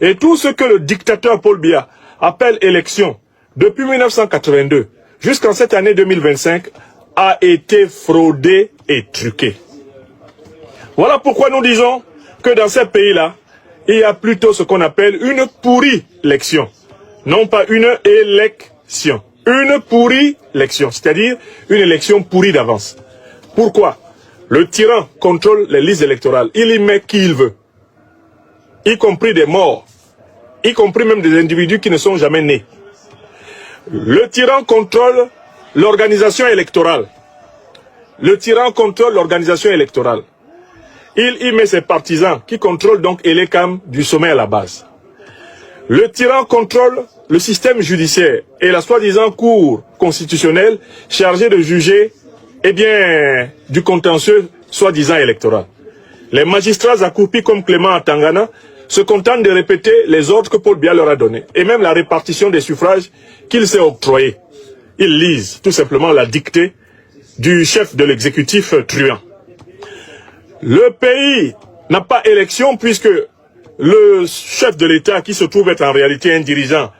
Et tout ce que le dictateur Paul Biya appelle élection, depuis 1982 jusqu'en cette année 2025, a été fraudé et truqué. Voilà pourquoi nous disons que dans ces pays-là, il y a plutôt ce qu'on appelle une pourrie élection. Non pas une élection. Une pourrie élection, c'est-à-dire une élection pourrie d'avance. Pourquoi? Le tyran contrôle les listes électorales. Il y met qui il veut. Y compris des morts. Y compris même des individus qui ne sont jamais nés. Le tyran contrôle l'organisation électorale. Le tyran contrôle l'organisation électorale. Il y met ses partisans qui contrôlent donc Elekam du sommet à la base. Le tyran contrôle le système judiciaire et la soi-disant cour constitutionnelle chargée de juger, eh bien, du contentieux soi-disant électoral. Les magistrats accroupis comme Clément Atangana se contentent de répéter les ordres que Paul Biya leur a donnés et même la répartition des suffrages qu'il s'est octroyé. Ils lisent tout simplement la dictée du chef de l'exécutif truand. Le pays n'a pas élection puisque le chef de l'État, qui se trouve être en réalité un dirigeant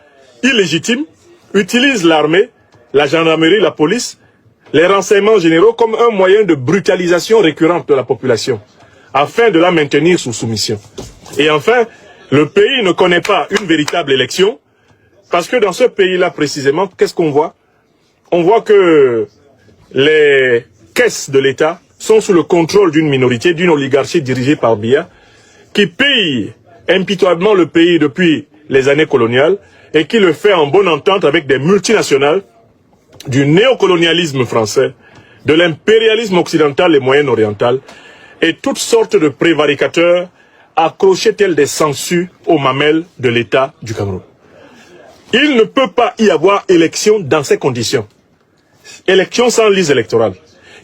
illégitime, utilise l'armée, la gendarmerie, la police, les renseignements généraux comme un moyen de brutalisation récurrente de la population, afin de la maintenir sous soumission. Et enfin, le pays ne connaît pas une véritable élection, parce que dans ce pays-là précisément, qu'est-ce qu'on voit? On voit que les caisses de l'État sont sous le contrôle d'une minorité, d'une oligarchie dirigée par Biya, qui paye impitoyablement le pays depuis les années coloniales et qui le fait en bonne entente avec des multinationales, du néocolonialisme français, de l'impérialisme occidental et moyen-oriental, et toutes sortes de prévaricateurs accrochés tels des sangsues aux mamelles de l'État du Cameroun. Il ne peut pas y avoir élection dans ces conditions. Élection sans liste électorale.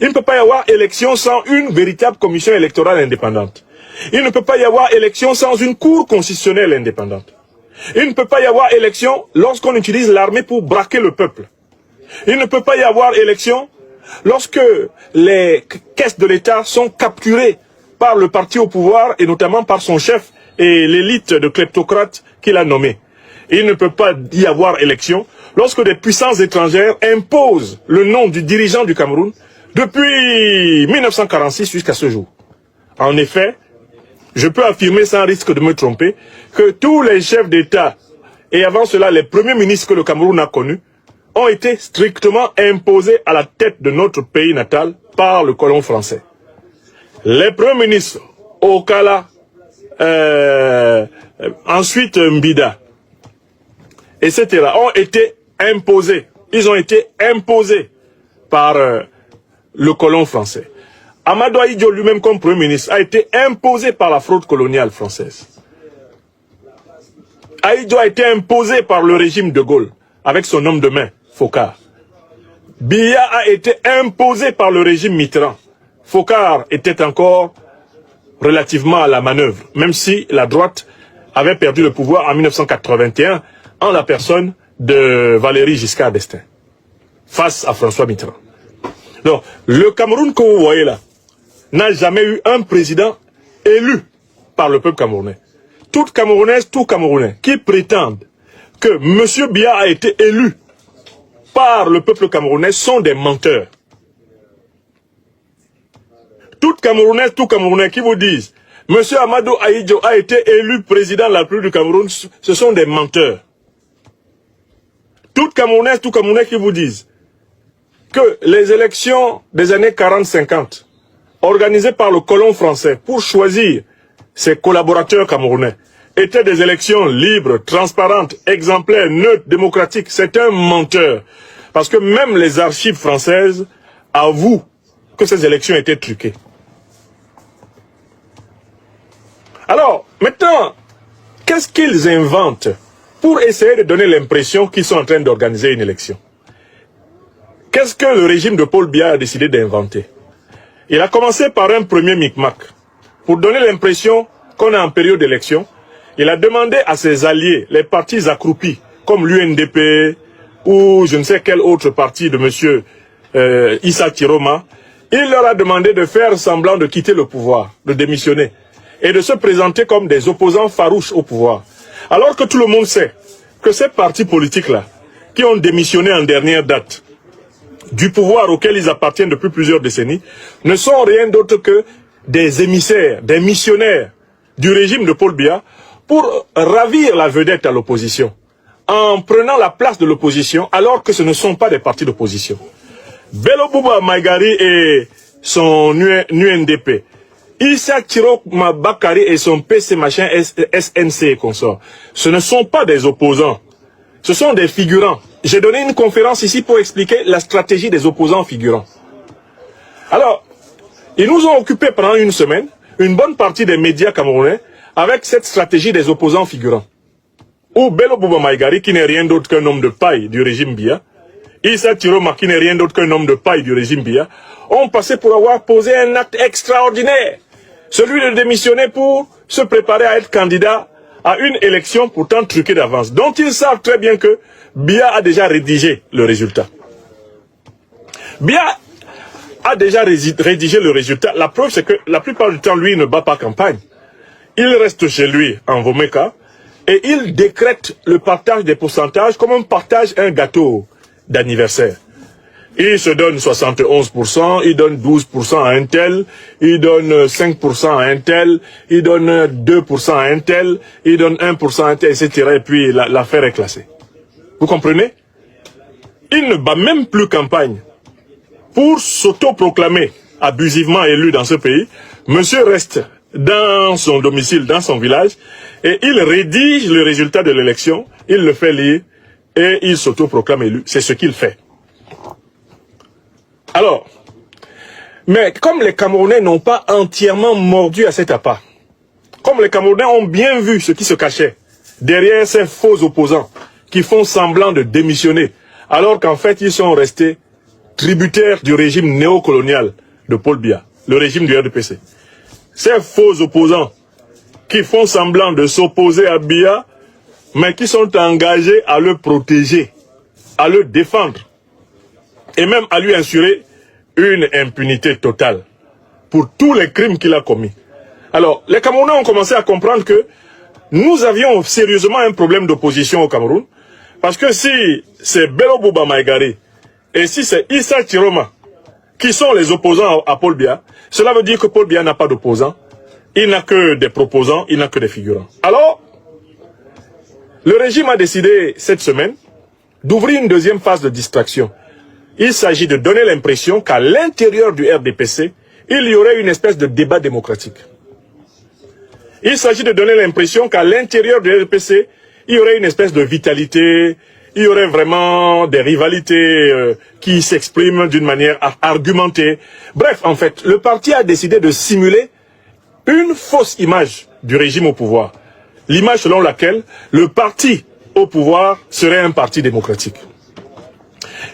Il ne peut pas y avoir élection sans une véritable commission électorale indépendante. Il ne peut pas y avoir élection sans une cour constitutionnelle indépendante. Il ne peut pas y avoir élection lorsqu'on utilise l'armée pour braquer le peuple. Il ne peut pas y avoir élection lorsque les caisses de l'État sont capturées par le parti au pouvoir et notamment par son chef et l'élite de kleptocrates qu'il a nommé. Il ne peut pas y avoir élection lorsque des puissances étrangères imposent le nom du dirigeant du Cameroun depuis 1946 jusqu'à ce jour. En effet, je peux affirmer sans risque de me tromper que tous les chefs d'État et avant cela les premiers ministres que le Cameroun a connus ont été strictement imposés à la tête de notre pays natal par le colon français. Les premiers ministres, Okala, ensuite Mbida, etc., ont été imposés. Ils ont été imposés par le colon français. Amadou Ahidjo lui-même comme Premier ministre a été imposé par la fraude coloniale française. Ahidjo a été imposé par le régime de Gaulle avec son homme de main, Foccart. Biya a été imposé par le régime Mitterrand. Foccart était encore relativement à la manœuvre, même si la droite avait perdu le pouvoir en 1981 en la personne de Valéry Giscard d'Estaing face à François Mitterrand. Donc, le Cameroun que vous voyez là n'a jamais eu un président élu par le peuple camerounais. Toute Camerounaise, tout Camerounais qui prétendent que M. Biya a été élu par le peuple camerounais sont des menteurs. Toute Camerounaise, tout Camerounais qui vous disent M. Amadou Ahidjo a été élu président de la République du Cameroun, ce sont des menteurs. Toute Camerounaise, tout Camerounais qui vous disent que les élections des années 40-50, organisées par le colon français pour choisir ses collaborateurs camerounais, étaient des élections libres, transparentes, exemplaires, neutres, démocratiques. C'est un menteur. Parce que même les archives françaises avouent que ces élections étaient truquées. Alors, maintenant, qu'est-ce qu'ils inventent pour essayer de donner l'impression qu'ils sont en train d'organiser une élection? Qu'est-ce que le régime de Paul Biya a décidé d'inventer? Il a commencé par un premier micmac. Pour donner l'impression qu'on est en période d'élection, il a demandé à ses alliés, les partis accroupis, comme l'UNDP ou je ne sais quel autre parti de M. Issa Tiroma, il leur a demandé de faire semblant de quitter le pouvoir, de démissionner, et de se présenter comme des opposants farouches au pouvoir, Alors que tout le monde sait que ces partis politiques-là, qui ont démissionné en dernière date du pouvoir auquel ils appartiennent depuis plusieurs décennies, ne sont rien d'autre que des émissaires, des missionnaires du régime de Paul Biya pour ravir la vedette à l'opposition, en prenant la place de l'opposition alors que ce ne sont pas des partis d'opposition. Bello Bouba Maïgari et son UNDP, Issa Thiro Bakari et son PC machin SNC et consorts, ce ne sont pas des opposants, ce sont des figurants. J'ai donné une conférence ici pour expliquer la stratégie des opposants figurants. Alors, ils nous ont occupés pendant une semaine, une bonne partie des médias camerounais, avec cette stratégie des opposants figurants. Ou Bello Bouba Maïgari, qui n'est rien d'autre qu'un homme de paille du régime Biya, Issa Thiroma, qui n'est rien d'autre qu'un homme de paille du régime Biya, ont passé pour avoir posé un acte extraordinaire, celui de démissionner pour se préparer à être candidat à une élection pourtant truquée d'avance, dont ils savent très bien que Biya a déjà rédigé le résultat. Biya a déjà rédigé le résultat. La preuve, c'est que la plupart du temps, lui, il ne bat pas campagne. Il reste chez lui, en Vomeka, et il décrète le partage des pourcentages comme on partage un gâteau d'anniversaire. Il se donne 71%, il donne 12% à un tel, il donne 5% à un tel, il donne 2% à un tel, il donne 1% à un tel, etc. Et puis l'affaire est classée. Vous comprenez? Il ne bat même plus campagne. Pour s'autoproclamer abusivement élu dans ce pays, monsieur reste dans son domicile, dans son village, et il rédige le résultat de l'élection, il le fait lire, et il s'autoproclame élu. C'est ce qu'il fait. Alors, mais comme les Camerounais n'ont pas entièrement mordu à cet appât, comme les Camerounais ont bien vu ce qui se cachait derrière ces faux opposants qui font semblant de démissionner, alors qu'en fait ils sont restés tributaires du régime néocolonial de Paul Biya, le régime du RDPC. Ces faux opposants qui font semblant de s'opposer à Biya, mais qui sont engagés à le protéger, à le défendre, et même à lui assurer une impunité totale pour tous les crimes qu'il a commis. Alors, les Camerounais ont commencé à comprendre que nous avions sérieusement un problème d'opposition au Cameroun, parce que si c'est Bello Bouba Maïgari et si c'est Issa Thiroma qui sont les opposants à Paul Biya, cela veut dire que Paul Biya n'a pas d'opposants, il n'a que des proposants, il n'a que des figurants. Alors, le régime a décidé cette semaine d'ouvrir une deuxième phase de distraction. Il s'agit de donner l'impression qu'à l'intérieur du RDPC, il y aurait une espèce de débat démocratique. Il s'agit de donner l'impression qu'à l'intérieur du RDPC, il y aurait une espèce de vitalité, il y aurait vraiment des rivalités qui s'expriment d'une manière argumentée. Bref, en fait, le parti a décidé de simuler une fausse image du régime au pouvoir. L'image selon laquelle le parti au pouvoir serait un parti démocratique.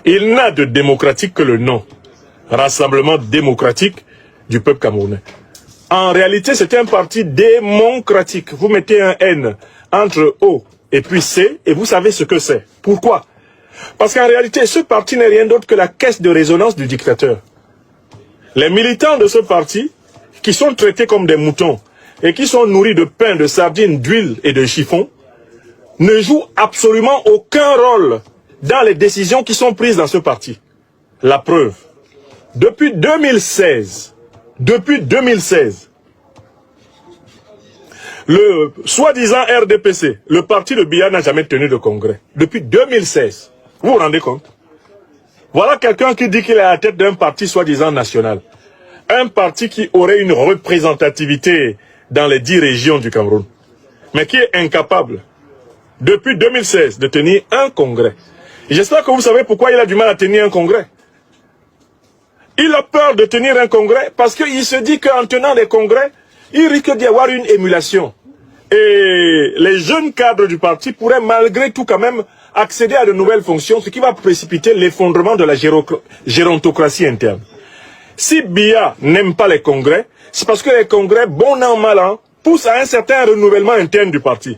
Il n'a de démocratique que le nom. Rassemblement démocratique du peuple camerounais. En réalité, c'est un parti démocratique. Vous mettez un N entre O et puis C, et vous savez ce que c'est. Pourquoi? Parce qu'en réalité, ce parti n'est rien d'autre que la caisse de résonance du dictateur. Les militants de ce parti, qui sont traités comme des moutons, et qui sont nourris de pain, de sardines, d'huile et de chiffon, ne jouent absolument aucun rôle dans les décisions qui sont prises dans ce parti. La preuve, depuis 2016, le soi-disant RDPC, le parti de Biya n'a jamais tenu de congrès. Depuis 2016, vous vous rendez compte? Voilà quelqu'un qui dit qu'il est à la tête d'un parti soi-disant national. Un parti qui aurait une représentativité dans les 10 régions du Cameroun, mais qui est incapable, depuis 2016, de tenir un congrès. J'espère que vous savez pourquoi il a du mal à tenir un congrès. Il a peur de tenir un congrès parce qu'il se dit qu'en tenant des congrès, il risque d'y avoir une émulation. Et les jeunes cadres du parti pourraient malgré tout quand même accéder à de nouvelles fonctions, ce qui va précipiter l'effondrement de la gérontocratie interne. Si Biya n'aime pas les congrès, c'est parce que les congrès, bon an, mal an, poussent à un certain renouvellement interne du parti.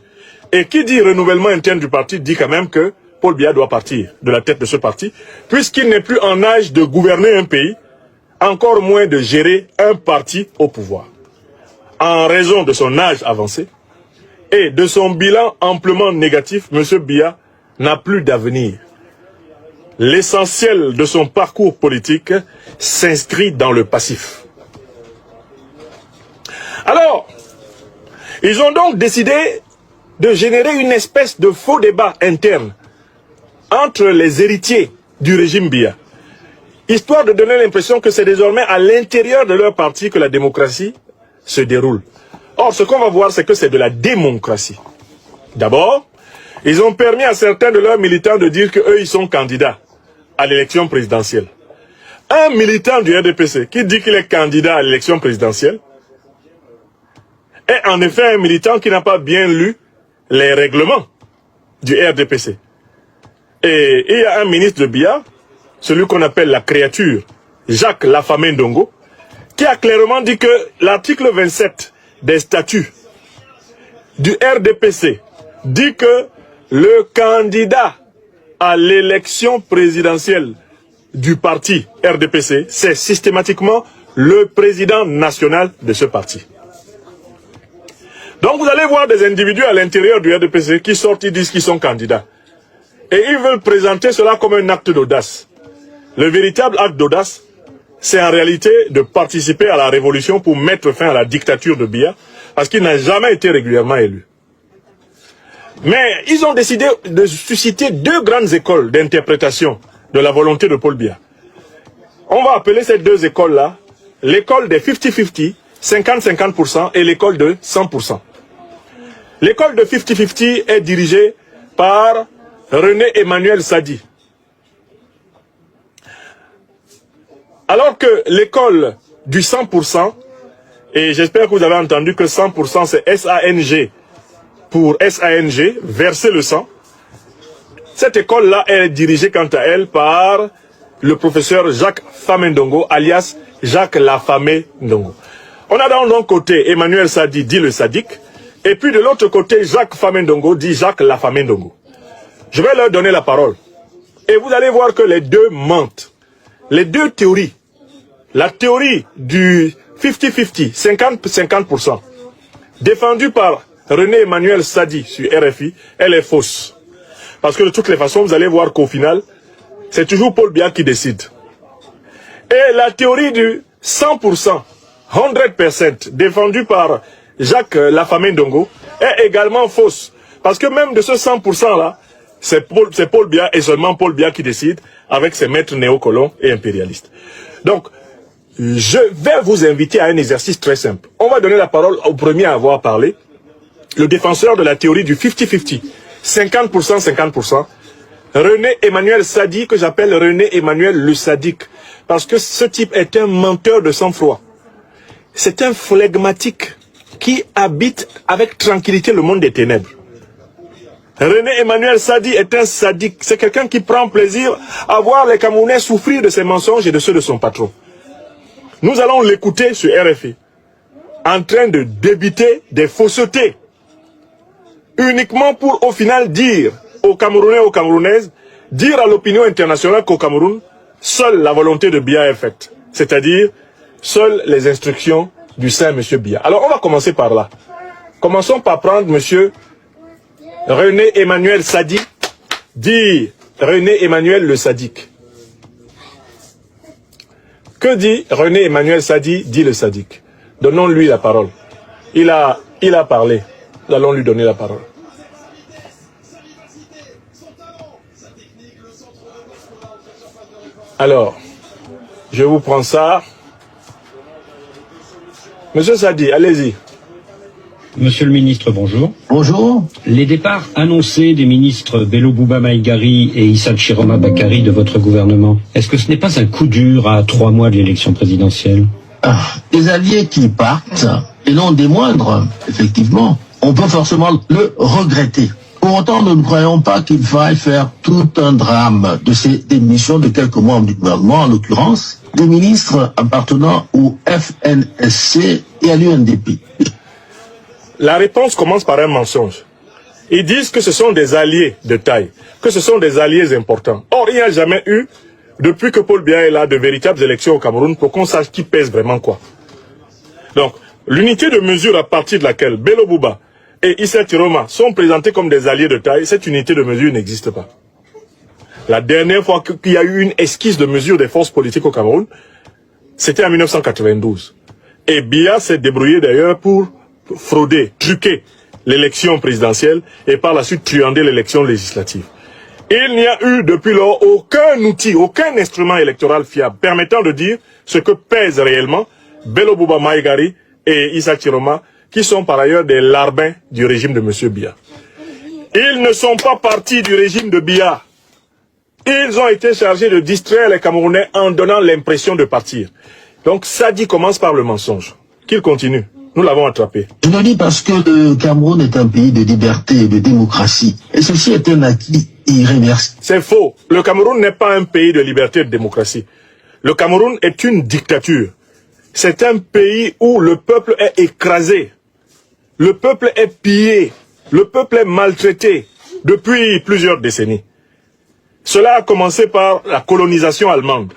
Et qui dit renouvellement interne du parti dit quand même que Paul Biya doit partir de la tête de ce parti, puisqu'il n'est plus en âge de gouverner un pays, encore moins de gérer un parti au pouvoir. En raison de son âge avancé, Et de son bilan amplement négatif, M. Biya n'a plus d'avenir. L'essentiel de son parcours politique s'inscrit dans le passif. Alors, ils ont donc décidé de générer une espèce de faux débat interne entre les héritiers du régime Biya, histoire de donner l'impression que c'est désormais à l'intérieur de leur parti que la démocratie se déroule. Or, ce qu'on va voir, c'est que c'est de la démocratie. D'abord, ils ont permis à certains de leurs militants de dire qu'eux, ils sont candidats à l'élection présidentielle. Un militant du RDPC qui dit qu'il est candidat à l'élection présidentielle est en effet un militant qui n'a pas bien lu les règlements du RDPC. Et il y a un ministre de Biya, celui qu'on appelle la créature, Jacques Lafamé Ndongo, qui a clairement dit que l'article 27 des statuts du RDPC dit que le candidat à l'élection présidentielle du parti RDPC, c'est systématiquement le président national de ce parti. Donc vous allez voir des individus à l'intérieur du RDPC qui sortent, ils disent qu'ils sont candidats. Et ils veulent présenter cela comme un acte d'audace. Le véritable acte d'audace, c'est en réalité de participer à la révolution pour mettre fin à la dictature de Biya, parce qu'il n'a jamais été régulièrement élu. Mais ils ont décidé de susciter deux grandes écoles d'interprétation de la volonté de Paul Biya. On va appeler ces deux écoles-là l'école des 50-50, 50-50% et l'école de 100%. L'école de 50-50 est dirigée par René Emmanuel Sadi. Alors que l'école du 100%, et j'espère que vous avez entendu que 100% c'est SANG pour SANG, verser le sang. Cette école-là est dirigée quant à elle par le professeur Jacques Famé Ndongo, alias Jacques Lafamé Ndongo. On a d'un côté Emmanuel Sadi dit le sadique, et puis de l'autre côté Jacques Famé Ndongo dit Jacques Lafamé Ndongo. Je vais leur donner la parole. Et vous allez voir que les deux mentent. Les deux théories, la théorie du 50-50, 50-50%, défendue par René Emmanuel Sadi sur RFI, elle est fausse. Parce que de toutes les façons, vous allez voir qu'au final, c'est toujours Paul Biya qui décide. Et la théorie du 100%, 100%, défendue par Jacques Lafamé Ndongo, est également fausse. Parce que même de ce 100%-là, c'est Paul Biya et seulement Paul Biya qui décide avec ses maîtres néocolons et impérialistes. Donc, je vais vous inviter à un exercice très simple. On va donner la parole au premier à avoir parlé, le défenseur de la théorie du 50-50, 50%, 50%, René Emmanuel Sadi, que j'appelle René Emmanuel le sadique, parce que ce type est un menteur de sang-froid. C'est un flegmatique qui habite avec tranquillité le monde des ténèbres. René Emmanuel Sadi est un sadique. C'est quelqu'un qui prend plaisir à voir les Camerounais souffrir de ses mensonges et de ceux de son patron. Nous allons l'écouter sur RFI, en train de débiter des faussetés, uniquement pour au final dire aux Camerounais et aux Camerounaises, dire à l'opinion internationale qu'au Cameroun, seule la volonté de Biya est faite. C'est-à-dire, seules les instructions du Saint Monsieur Biya. Alors on va commencer par là. Commençons par prendre Monsieur René Emmanuel Sadi, dit René Emmanuel le sadique. Que dit René Emmanuel Sadi, dit le sadique? Donnons-lui la parole. Il a parlé. Nous allons lui donner la parole. Alors, je vous prends ça. Monsieur Sadi, allez-y. Monsieur le ministre, bonjour. Bonjour. Les départs annoncés des ministres Bello Bouba Maïgari et Issa Chiroma Bakari de votre gouvernement, est-ce que ce n'est pas un coup dur à 3 mois de l'élection présidentielle? Des alliés qui partent, et non des moindres, effectivement, on peut forcément le regretter. Pour autant, nous ne croyons pas qu'il faille faire tout un drame de ces démissions de quelques membres du gouvernement, en l'occurrence, des ministres appartenant au FNSC et à l'UNDP. La réponse commence par un mensonge. Ils disent que ce sont des alliés de taille, que ce sont des alliés importants. Or, il n'y a jamais eu, depuis que Paul Biya est là, de véritables élections au Cameroun pour qu'on sache qui pèse vraiment quoi. Donc, l'unité de mesure à partir de laquelle Bello Bouba et Issa Chiroma sont présentés comme des alliés de taille, cette unité de mesure n'existe pas. La dernière fois qu'il y a eu une esquisse de mesure des forces politiques au Cameroun, c'était en 1992. Et Biya s'est débrouillé d'ailleurs pour frauder, truquer l'élection présidentielle et par la suite truander l'élection législative. Il n'y a eu depuis lors aucun outil, aucun instrument électoral fiable permettant de dire ce que pèsent réellement Bello Bouba Maïgari et Issa Chiroma, qui sont par ailleurs des larbins du régime de M. Biya. Ils ne sont pas partis du régime de Biya. Ils ont été chargés de distraire les Camerounais en donnant l'impression de partir. Donc Sadi commence par le mensonge. Qu'il continue. Nous l'avons attrapé. Je le dis parce que le Cameroun est un pays de liberté et de démocratie. Et ceci est un acquis irréversible. C'est faux. Le Cameroun n'est pas un pays de liberté et de démocratie. Le Cameroun est une dictature. C'est un pays où le peuple est écrasé. Le peuple est pillé. Le peuple est maltraité depuis plusieurs décennies. Cela a commencé par la colonisation allemande.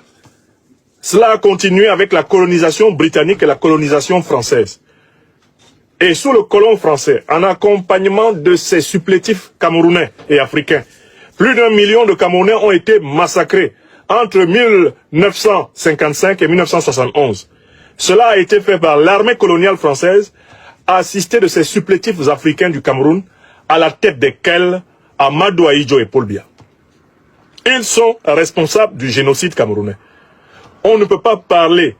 Cela a continué avec la colonisation britannique et la colonisation française. Et sous le colon français, en accompagnement de ces supplétifs camerounais et africains, plus d'1 million de Camerounais ont été massacrés entre 1955 et 1971. Cela a été fait par l'armée coloniale française, assistée de ces supplétifs africains du Cameroun, à la tête desquels Amadou Ahidjo et Paul Biya. Ils sont responsables du génocide camerounais. On ne peut pas parler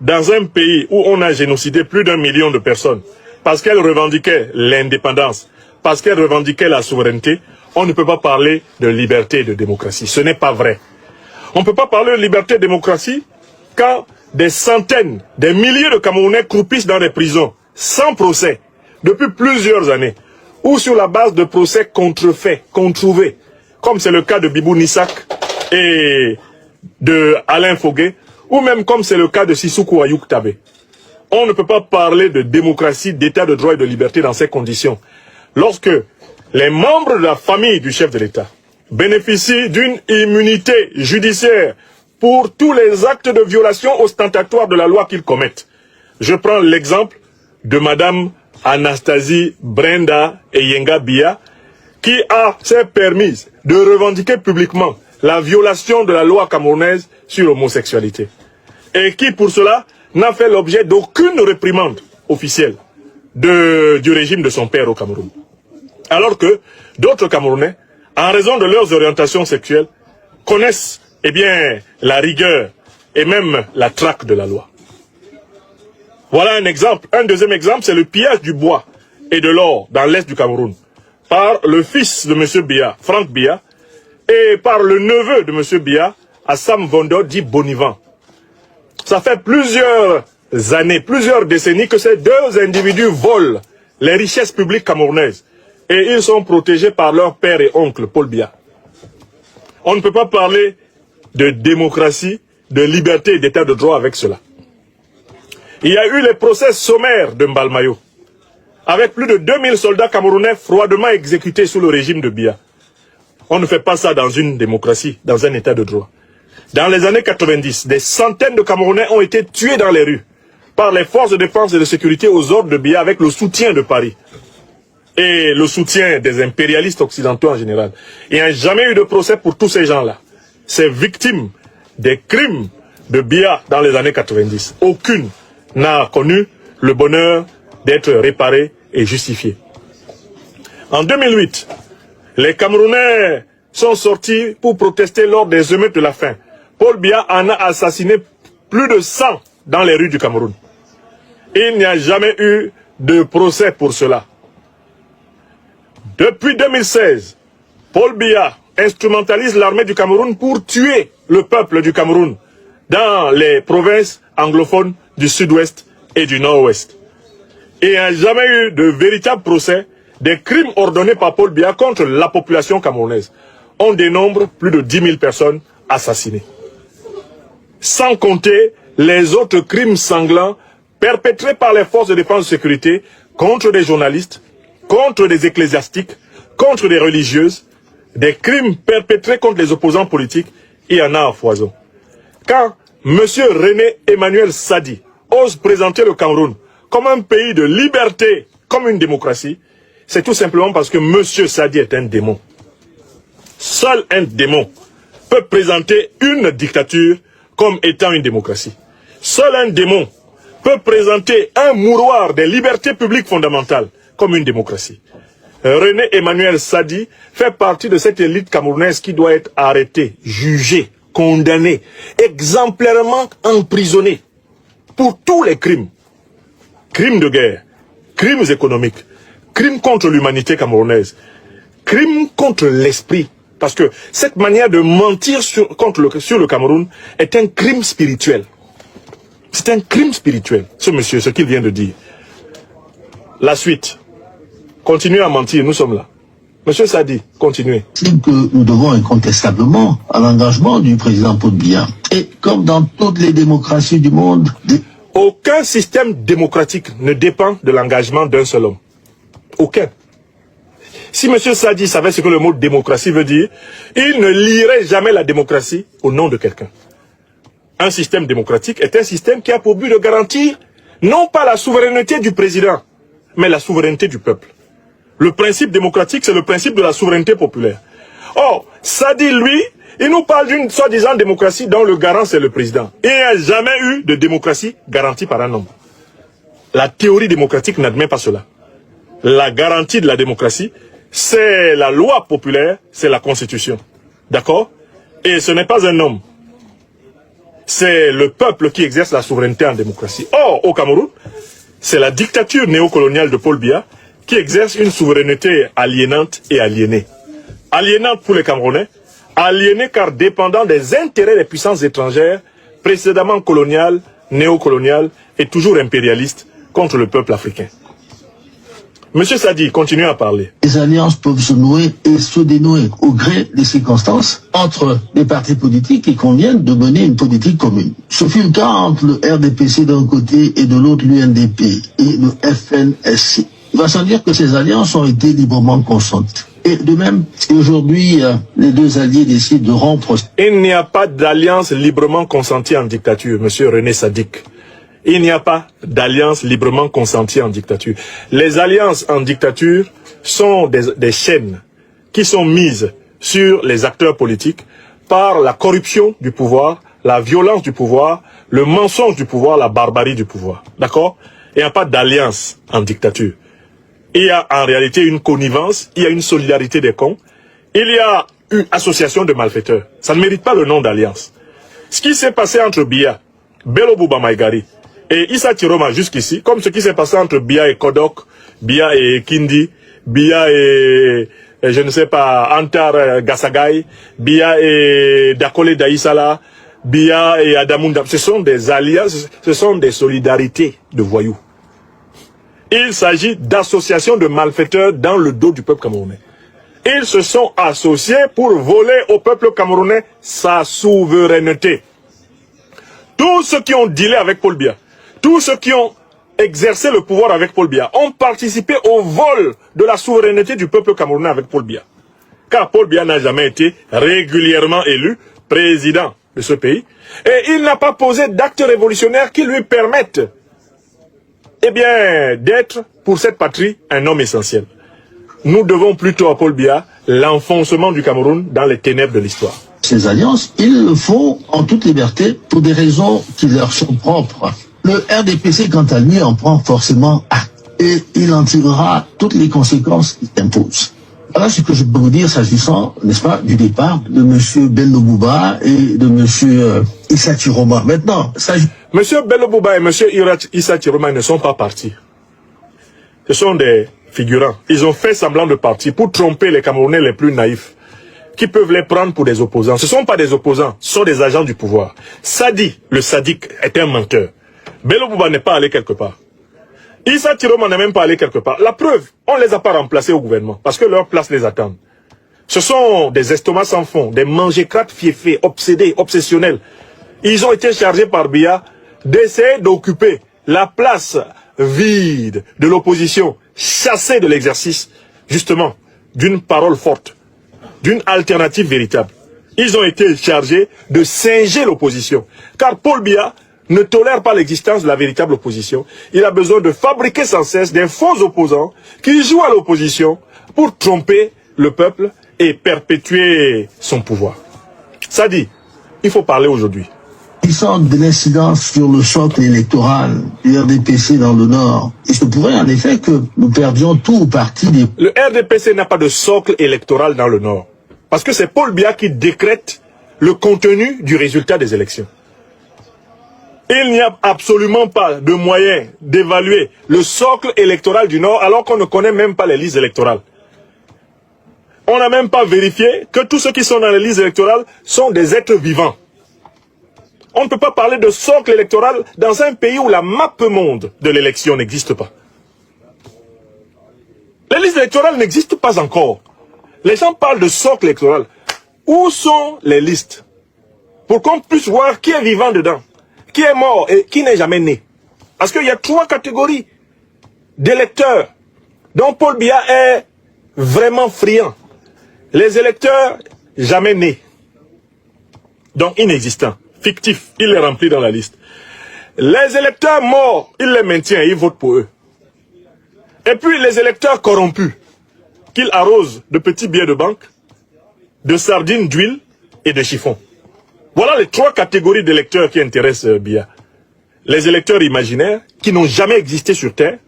dans un pays où on a génocidé plus d'1 million de personnes parce qu'elles revendiquaient l'indépendance, parce qu'elles revendiquaient la souveraineté, on ne peut pas parler de liberté et de démocratie. Ce n'est pas vrai. On ne peut pas parler de liberté et de démocratie quand des centaines, des milliers de Camerounais croupissent dans des prisons, sans procès, depuis plusieurs années, ou sur la base de procès contrefaits, controuvés, comme c'est le cas de Bibou Nissak et de Alain Fogué, ou même comme c'est le cas de Sissoukou Ayouk Tabé. On ne peut pas parler de démocratie, d'état de droit et de liberté dans ces conditions. Lorsque les membres de la famille du chef de l'État bénéficient d'une immunité judiciaire pour tous les actes de violation ostentatoire de la loi qu'ils commettent. Je prends l'exemple de Madame Anastasie Brenda Eyenga Biya, qui s'est permise de revendiquer publiquement la violation de la loi camerounaise sur l'homosexualité. Et qui, pour cela, n'a fait l'objet d'aucune réprimande officielle du régime de son père au Cameroun. Alors que d'autres Camerounais, en raison de leurs orientations sexuelles, connaissent la rigueur et même la traque de la loi. Voilà un exemple. Un deuxième exemple, c'est le pillage du bois et de l'or dans l'est du Cameroun par le fils de M. Biya, Franck Biya, et par le neveu de M. Biya, Assam Vondo, dit Bonivan. Ça fait plusieurs années, plusieurs décennies que ces deux individus volent les richesses publiques camerounaises. Et ils sont protégés par leur père et oncle, Paul Biya. On ne peut pas parler de démocratie, de liberté et d'état de droit avec cela. Il y a eu les procès sommaires de Mbalmayo, avec plus de 2000 soldats camerounais froidement exécutés sous le régime de Biya. On ne fait pas ça dans une démocratie, dans un état de droit. Dans les années 90, des centaines de Camerounais ont été tués dans les rues par les forces de défense et de sécurité aux ordres de Biya avec le soutien de Paris et le soutien des impérialistes occidentaux en général. Il n'y a jamais eu de procès pour tous ces gens-là. Ces victimes des crimes de Biya dans les années 90. Aucune n'a connu le bonheur d'être réparée et justifiée. En 2008, les Camerounais sont sortis pour protester lors des émeutes de la faim. Paul Biya en a assassiné plus de 100 dans les rues du Cameroun. Il n'y a jamais eu de procès pour cela. Depuis 2016, Paul Biya instrumentalise l'armée du Cameroun pour tuer le peuple du Cameroun dans les provinces anglophones du sud-ouest et du nord-ouest. Il n'y a jamais eu de véritable procès des crimes ordonnés par Paul Biya contre la population camerounaise. On dénombre plus de 10 000 personnes assassinées. Sans compter les autres crimes sanglants perpétrés par les forces de défense et de sécurité contre des journalistes, contre des ecclésiastiques, contre des religieuses, des crimes perpétrés contre les opposants politiques, il y en a à foison. Quand M. René Emmanuel Sadi ose présenter le Cameroun comme un pays de liberté, comme une démocratie, c'est tout simplement parce que M. Sadi est un démon. Seul un démon peut présenter une dictature comme étant une démocratie. Seul un démon peut présenter un mouroir des libertés publiques fondamentales comme une démocratie. René Emmanuel Sadi fait partie de cette élite camerounaise qui doit être arrêtée, jugée, condamnée, exemplairement emprisonnée pour tous les crimes. Crimes de guerre, crimes économiques, crimes contre l'humanité camerounaise, crimes contre l'esprit. Parce que cette manière de mentir sur le Cameroun est un crime spirituel. C'est un crime spirituel, ce monsieur, ce qu'il vient de dire. La suite. Continuez à mentir, nous sommes là. Monsieur Sadi, continuez. C'est que nous devons incontestablement à l'engagement du président Paul Biya. Et comme dans toutes les démocraties du monde... Aucun système démocratique ne dépend de l'engagement d'un seul homme. Aucun. Si M. Sadi savait ce que le mot démocratie veut dire, il ne lierait jamais la démocratie au nom de quelqu'un. Un système démocratique est un système qui a pour but de garantir non pas la souveraineté du président, mais la souveraineté du peuple. Le principe démocratique, c'est le principe de la souveraineté populaire. Or, Sadi, lui, il nous parle d'une soi-disant démocratie dont le garant, c'est le président. Il n'y a jamais eu de démocratie garantie par un homme. La théorie démocratique n'admet pas cela. La garantie de la démocratie, c'est la loi populaire, c'est la constitution. D'accord? Et ce n'est pas un homme. C'est le peuple qui exerce la souveraineté en démocratie. Or, au Cameroun, c'est la dictature néocoloniale de Paul Biya qui exerce une souveraineté aliénante et aliénée. Aliénante pour les Camerounais, aliénée car dépendant des intérêts des puissances étrangères, précédemment coloniales, néocoloniales et toujours impérialistes contre le peuple africain. Monsieur Sadi, continuez à parler. Les alliances peuvent se nouer et se dénouer au gré des circonstances entre les partis politiques qui conviennent de mener une politique commune. Ce fut le cas entre le RDPC d'un côté et de l'autre l'UNDP et le FNSC. Il va sans dire que ces alliances ont été librement consenties. Et de même, si aujourd'hui les deux alliés décident de rompre... Il n'y a pas d'alliance librement consentie en dictature, monsieur René Sadik. Il n'y a pas d'alliance librement consentie en dictature. Les alliances en dictature sont des chaînes qui sont mises sur les acteurs politiques par la corruption du pouvoir, la violence du pouvoir, le mensonge du pouvoir, la barbarie du pouvoir. D'accord? Il n'y a pas d'alliance en dictature. Il y a en réalité une connivence, il y a une solidarité des cons, il y a une association de malfaiteurs. Ça ne mérite pas le nom d'alliance. Ce qui s'est passé entre Biya, Bello Bouba Maïgari, et Issa Tiroma jusqu'ici, comme ce qui s'est passé entre Biya et Kodok, Biya et Kindi, Biya et je ne sais pas, Antar Gassagaï, Biya et Dakole Daïsala, Biya et Adamunda, ce sont des alliances, ce sont des solidarités de voyous. Il s'agit d'associations de malfaiteurs dans le dos du peuple camerounais. Ils se sont associés pour voler au peuple camerounais sa souveraineté. Tous ceux qui ont dealé avec Paul Biya, tous ceux qui ont exercé le pouvoir avec Paul Biya ont participé au vol de la souveraineté du peuple camerounais avec Paul Biya. Car Paul Biya n'a jamais été régulièrement élu président de ce pays. Et il n'a pas posé d'actes révolutionnaires qui lui permettent, eh bien, d'être pour cette patrie un homme essentiel. Nous devons plutôt à Paul Biya l'enfoncement du Cameroun dans les ténèbres de l'histoire. Ces alliances, ils le font en toute liberté pour des raisons qui leur sont propres. Le RDPC, quant à lui, en prend forcément acte et il en tirera toutes les conséquences qui s'imposent. Voilà ce que je peux vous dire s'agissant, n'est-ce pas, du départ de M. Bello Bouba et de M. Issa Tiroma. Maintenant, M. Bello Bouba et M. Issa Tiroma ne sont pas partis. Ce sont des figurants. Ils ont fait semblant de partir pour tromper les Camerounais les plus naïfs, qui peuvent les prendre pour des opposants. Ce ne sont pas des opposants, ce sont des agents du pouvoir. Sadi, le sadique, est un menteur. Bello Bouba n'est pas allé quelque part. Issa Tiroma n'est même pas allé quelque part. La preuve, on ne les a pas remplacés au gouvernement, parce que leur place les attend. Ce sont des estomacs sans fond, des mangécrates fiefés, obsédés, obsessionnels. Ils ont été chargés par Biya d'essayer d'occuper la place vide de l'opposition, chassée de l'exercice, justement, d'une parole forte, d'une alternative véritable. Ils ont été chargés de singer l'opposition. Car Paul Biya ne tolère pas l'existence de la véritable opposition. Il a besoin de fabriquer sans cesse des faux opposants qui jouent à l'opposition pour tromper le peuple et perpétuer son pouvoir. Ça dit, il faut parler aujourd'hui. S'agissant de l'incidence sur le socle électoral du RDPC dans le Nord, il se pourrait en effet que nous perdions tout ou partie des... Le RDPC n'a pas de socle électoral dans le Nord. Parce que c'est Paul Biya qui décrète le contenu du résultat des élections. Il n'y a absolument pas de moyen d'évaluer le socle électoral du Nord alors qu'on ne connaît même pas les listes électorales. On n'a même pas vérifié que tous ceux qui sont dans les listes électorales sont des êtres vivants. On ne peut pas parler de socle électoral dans un pays où la map monde de l'élection n'existe pas. Les listes électorales n'existent pas encore. Les gens parlent de socle électoral. Où sont les listes? Pour qu'on puisse voir qui est vivant dedans, qui est mort et qui n'est jamais né. Parce qu'il y a 3 catégories d'électeurs dont Paul Biya est vraiment friand. Les électeurs jamais nés, donc inexistants, fictifs, il les remplit dans la liste. Les électeurs morts, il les maintient, il vote pour eux. Et puis les électeurs corrompus, qu'il arrose de petits billets de banque, de sardines, d'huile et de chiffons. Voilà les 3 catégories d'électeurs qui intéressent Biya. Les électeurs imaginaires, qui n'ont jamais existé sur Terre.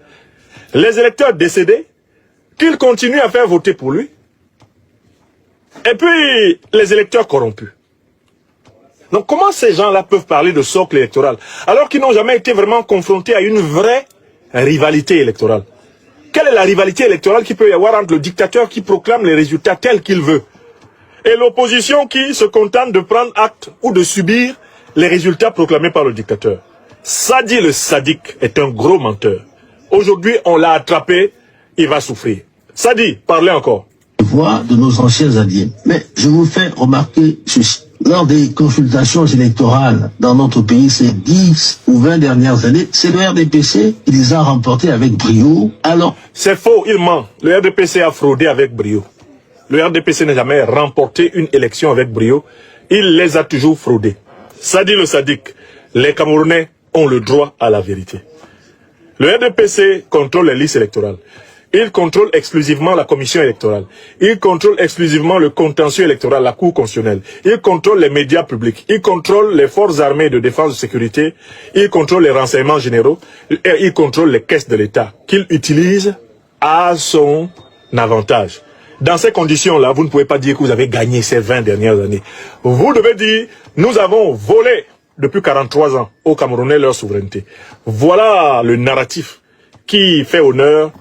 Les électeurs décédés, qu'il continue à faire voter pour lui. Et puis, les électeurs corrompus. Donc, comment ces gens-là peuvent parler de socle électoral, alors qu'ils n'ont jamais été vraiment confrontés à une vraie rivalité électorale? Quelle est la rivalité électorale qu'il peut y avoir entre le dictateur qui proclame les résultats tels qu'il veut et l'opposition qui se contente de prendre acte ou de subir les résultats proclamés par le dictateur? Sadi le sadique est un gros menteur. Aujourd'hui, on l'a attrapé, il va souffrir. Sadi, parlez encore. Voix de nos anciens alliés. Mais je vous fais remarquer ceci. Lors des consultations électorales dans notre pays ces 10 ou 20 dernières années, c'est le RDPC qui les a remportées avec brio. Alors, c'est faux, il ment. Le RDPC a fraudé avec brio. Le RDPC n'a jamais remporté une élection avec brio. Il les a toujours fraudés. Sadi le sadique, les Camerounais ont le droit à la vérité. Le RDPC contrôle les listes électorales. Il contrôle exclusivement la commission électorale. Il contrôle exclusivement le contentieux électoral, la Cour constitutionnelle. Il contrôle les médias publics. Il contrôle les forces armées de défense et de sécurité. Il contrôle les renseignements généraux. Et il contrôle les caisses de l'État qu'il utilise à son avantage. Dans ces conditions-là, vous ne pouvez pas dire que vous avez gagné ces 20 dernières années. Vous devez dire, nous avons volé depuis 43 ans aux Camerounais leur souveraineté. Voilà le narratif qui fait honneur